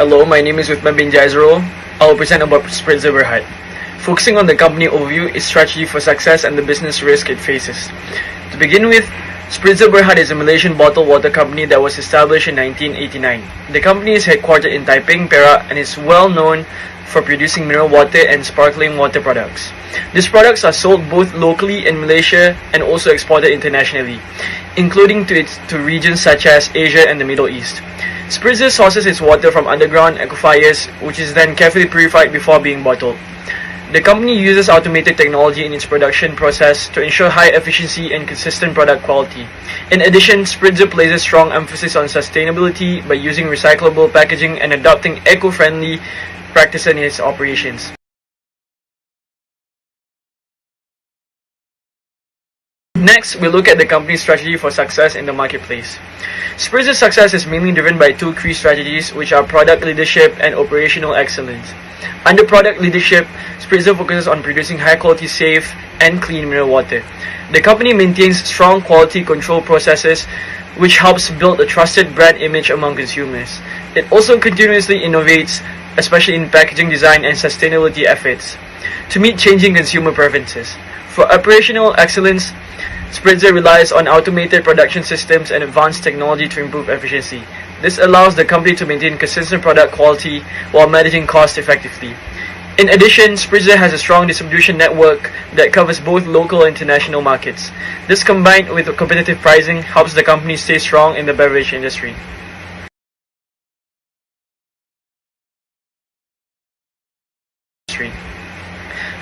Hello, my name is Uthman bin Jaizrul. I will present about Spritzer Berhad. Focusing on the company overview, its strategy for success and the business risk it faces. To begin with, Spritzer Berhad is a Malaysian bottled water company that was established in 1989. The company is headquartered in Taiping, Perak, and is well known for producing mineral water and sparkling water products. These products are sold both locally in Malaysia and also exported internationally, including to regions such as Asia and the Middle East. Spritzer sources its water from underground aquifers, which is then carefully purified before being bottled. The company uses automated technology in its production process to ensure high efficiency and consistent product quality. In addition, Spritzer places strong emphasis on sustainability by using recyclable packaging and adopting eco-friendly practices in its operations. Next, we look at the company's strategy for success in the marketplace. Spritzer's success is mainly driven by two key strategies, which are product leadership and operational excellence. Under product leadership, Spritzer focuses on producing high-quality, safe, and clean mineral water. The company maintains strong quality control processes, which helps build a trusted brand image among consumers. It also continuously innovates, especially in packaging design and sustainability efforts, to meet changing consumer preferences. For operational excellence, Spritzer relies on automated production systems and advanced technology to improve efficiency. This allows the company to maintain consistent product quality while managing costs effectively. In addition, Spritzer has a strong distribution network that covers both local and international markets. This, combined with competitive pricing, helps the company stay strong in the beverage industry.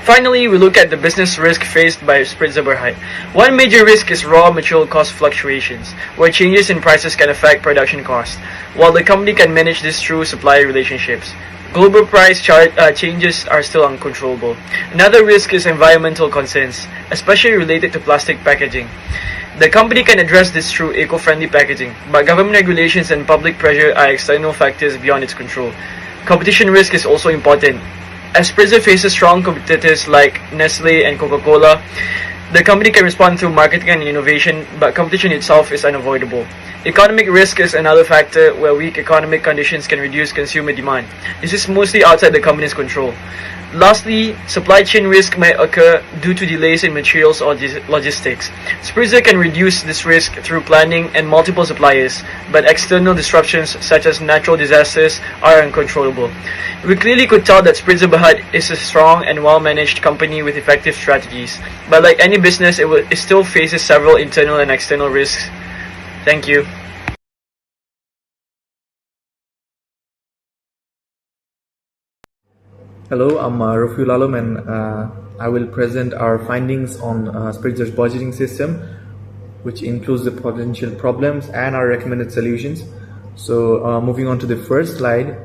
Finally, we look at the business risk faced by Spritzer Berhad. One major risk is raw material cost fluctuations, where changes in prices can affect production costs, while the company can manage this through supplier relationships. Global price changes are still uncontrollable. Another risk is environmental concerns, especially related to plastic packaging. The company can address this through eco-friendly packaging, but government regulations and public pressure are external factors beyond its control. Competition risk is also important. As Spritzer faces strong competitors like Nestle and Coca-Cola, the company can respond through marketing and innovation, but competition itself is unavoidable. Economic risk is another factor where weak economic conditions can reduce consumer demand. This is mostly outside the company's control. Lastly, supply chain risk may occur due to delays in materials or logistics. Spritzer can reduce this risk through planning and multiple suppliers, but external disruptions such as natural disasters are uncontrollable. We clearly could tell that Spritzer Berhad is a strong and well-managed company with effective strategies, but like any business, it still faces several internal and external risks. Thank you. Hello, I'm Rafiul Alam, and I will present our findings on Spritzer's budgeting system, which includes the potential problems and our recommended solutions. So moving on to the first slide,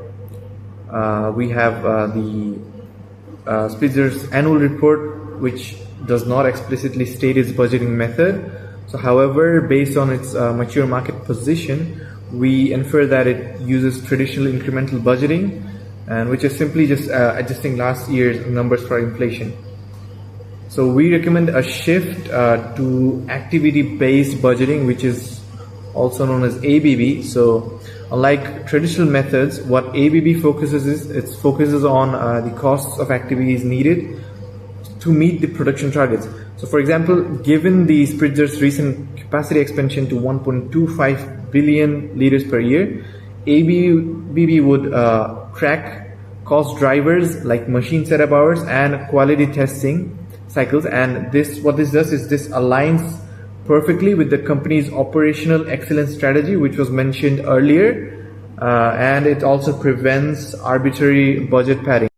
we have the Spritzer's annual report, which does not explicitly state its budgeting method. So however, based on its mature market position, we infer that it uses traditional incremental budgeting, and which is simply just adjusting last year's numbers for inflation. So we recommend a shift to activity-based budgeting, which is also known as ABB. So unlike traditional methods, what ABB focuses is, it focuses on the costs of activities needed to meet the production targets. So for example, given the Spritzer's recent capacity expansion to 1.25 billion liters per year, ABB would track cost drivers like machine setup hours and quality testing cycles, and what this does is this aligns perfectly with the company's operational excellence strategy, which was mentioned earlier, and it also prevents arbitrary budget padding.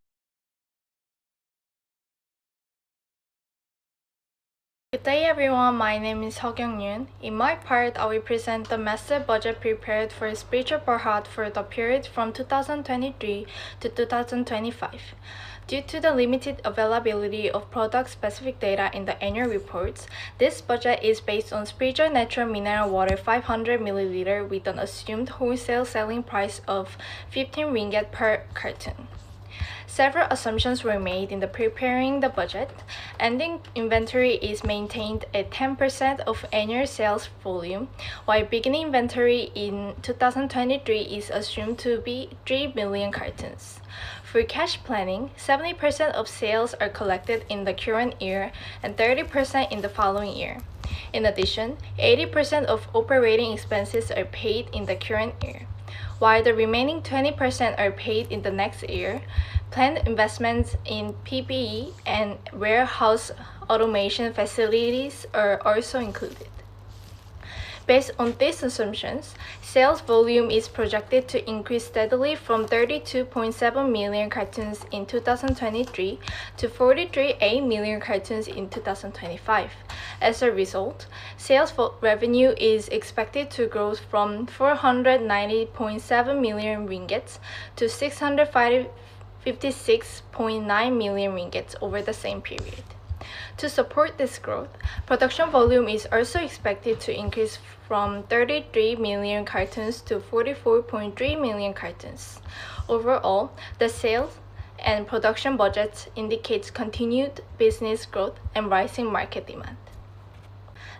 Good day everyone, my name is Hyung Yoon. In my part, I will present the master budget prepared for Spritzer Berhad for the period from 2023 to 2025. Due to the limited availability of product-specific data in the annual reports, this budget is based on Spritzer Natural Mineral Water 500 ml with an assumed wholesale selling price of 15 ringgit per carton. Several assumptions were made in the preparing the budget. Ending inventory is maintained at 10% of annual sales volume, while beginning inventory in 2023 is assumed to be 3 million cartons. For cash planning, 70% of sales are collected in the current year and 30% in the following year. In addition, 80% of operating expenses are paid in the current year, while the remaining 20% are paid in the next year. Planned investments in PPE and warehouse automation facilities are also included. Based on these assumptions, sales volume is projected to increase steadily from 32.7 million cartons in 2023 to 43.8 million cartons in 2025. As a result, sales revenue is expected to grow from 490.7 million ringgit to 656.9 million ringgit over the same period. To support this growth, production volume is also expected to increase from 33 million cartons to 44.3 million cartons. Overall, the sales and production budgets indicate continued business growth and rising market demand.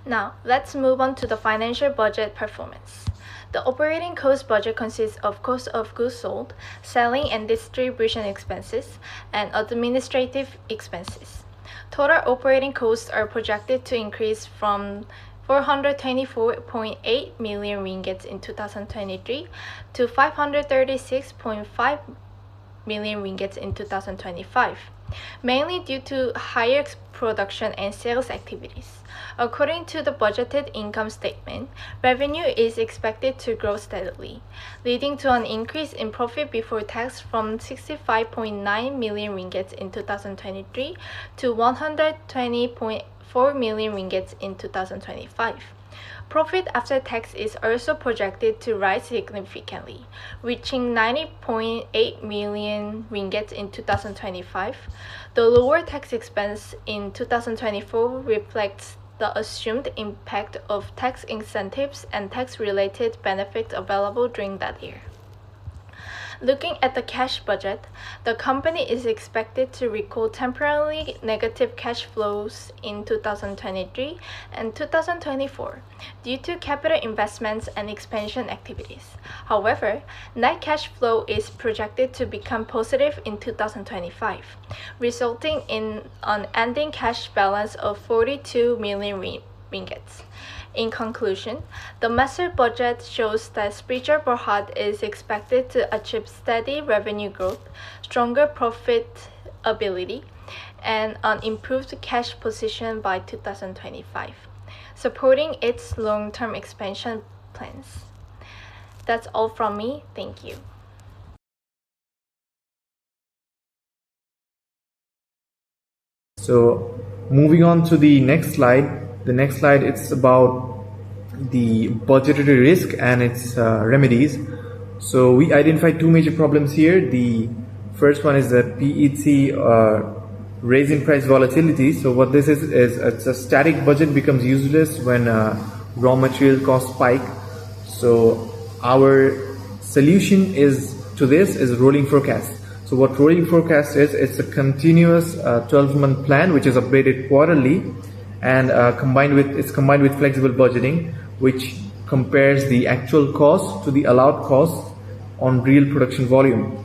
Now, let's move on to the financial budget performance. The operating cost budget consists of cost of goods sold, selling and distribution expenses, and administrative expenses. Total operating costs are projected to increase from 424.8 million ringgit in 2023 to 536.5 million ringgit in 2025, mainly due to higher production and sales activities. According to the budgeted income statement, revenue is expected to grow steadily, leading to an increase in profit before tax from 65.9 million ringgit in 2023 to 120.4 million ringgit in 2025. Profit after tax is also projected to rise significantly, reaching 90.8 million ringgit in 2025. The lower tax expense in 2024 reflects the assumed impact of tax incentives and tax-related benefits available during that year. Looking at the cash budget, the company is expected to record temporarily negative cash flows in 2023 and 2024 due to capital investments and expansion activities. However, net cash flow is projected to become positive in 2025, resulting in an ending cash balance of 42 million ringgit. In conclusion, the master budget shows that Spritzer Berhad is expected to achieve steady revenue growth, stronger profitability, and an improved cash position by 2025, supporting its long-term expansion plans. That's all from me. Thank you. So moving on to the next slide. The next slide, it's about the budgetary risk and its remedies. So we identified two major problems here. The first one is the PET raise in price volatility. So what this is it's a static budget becomes useless when raw material costs spike. So our solution to this is rolling forecast. So what rolling forecast is, it's a continuous 12-month plan which is updated quarterly, and combined with flexible budgeting, which compares the actual cost to the allowed cost on real production volume.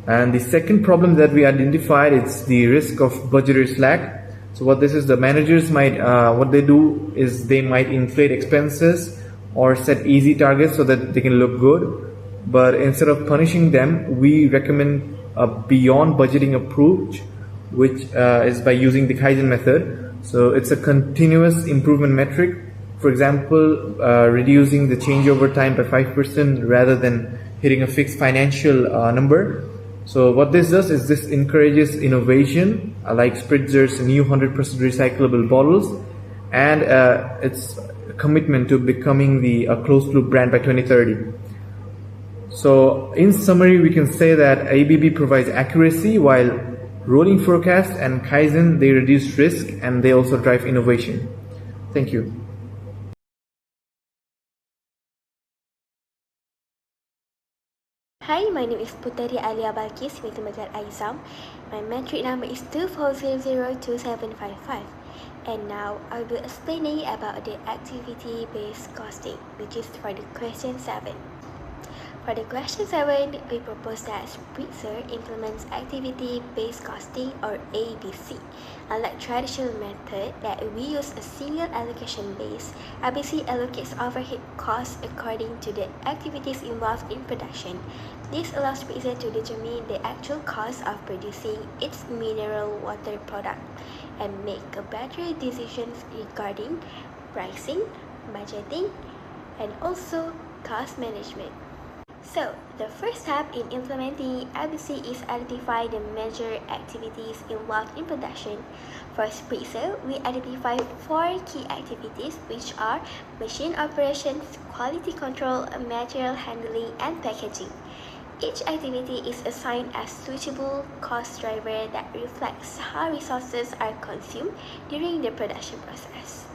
And the second problem that we identified is the risk of budgetary slack. So what this is, the managers might what they do is they might inflate expenses or set easy targets so that they can look good. But instead of punishing them, we recommend a beyond budgeting approach, which is by using the Kaizen method. So it's a continuous improvement metric. For example, reducing the changeover time by 5% rather than hitting a fixed financial number. So what this does is this encourages innovation, like Spritzer's new 100% recyclable bottles, and its commitment to becoming a closed-loop brand by 2030. So in summary, we can say that ABB provides accuracy, while rolling forecast and Kaizen, they reduce risk and they also drive innovation. Thank you. Hi, my my name is Puteri Alia Balkis with Megat Aizam. My metric number is 24002755. And now I'll be explaining about the activity-based costing, which is for the question 7. For the question 7, we propose that Spritzer implements activity-based costing or ABC. Unlike traditional method that we use a single allocation base, ABC allocates overhead costs according to the activities involved in production. This allows Spritzer to determine the actual cost of producing its mineral water product and make a better decisions regarding pricing, budgeting, and also cost management. So, the first step in implementing ABC is identify the major activities involved in production. For Spritzer, we identify 4 key activities, which are machine operations, quality control, material handling, and packaging. Each activity is assigned a suitable cost driver that reflects how resources are consumed during the production process.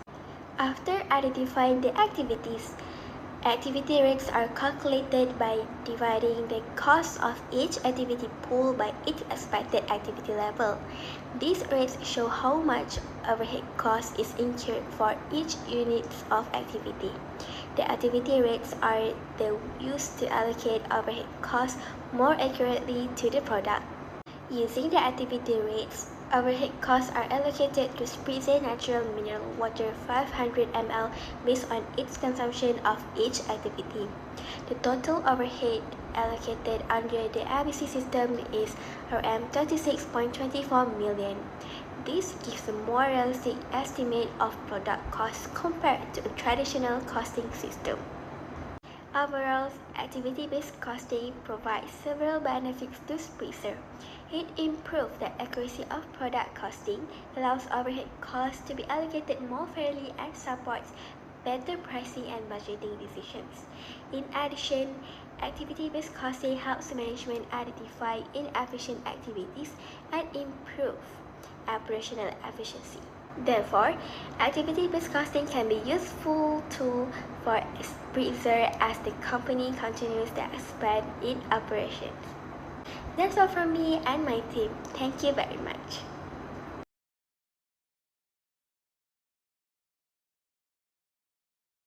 After identifying the activities, activity rates are calculated by dividing the cost of each activity pool by its expected activity level. These rates show how much overhead cost is incurred for each unit of activity. The activity rates are used to allocate overhead costs more accurately to the product. Using the activity rates, overhead costs are allocated to Spritzer natural mineral water 500 ml based on its consumption of each activity. The total overhead allocated under the ABC system is around 36.24 million. This gives a more realistic estimate of product costs compared to a traditional costing system. Overall, activity-based costing provides several benefits to Spritzer. It improves the accuracy of product costing, allows overhead costs to be allocated more fairly, and supports better pricing and budgeting decisions. In addition, activity-based costing helps management identify inefficient activities and improve operational efficiency. Therefore, activity-based costing can be a useful tool for Spritzer as the company continues to expand in operations. That's all from me and my team. Thank you very much.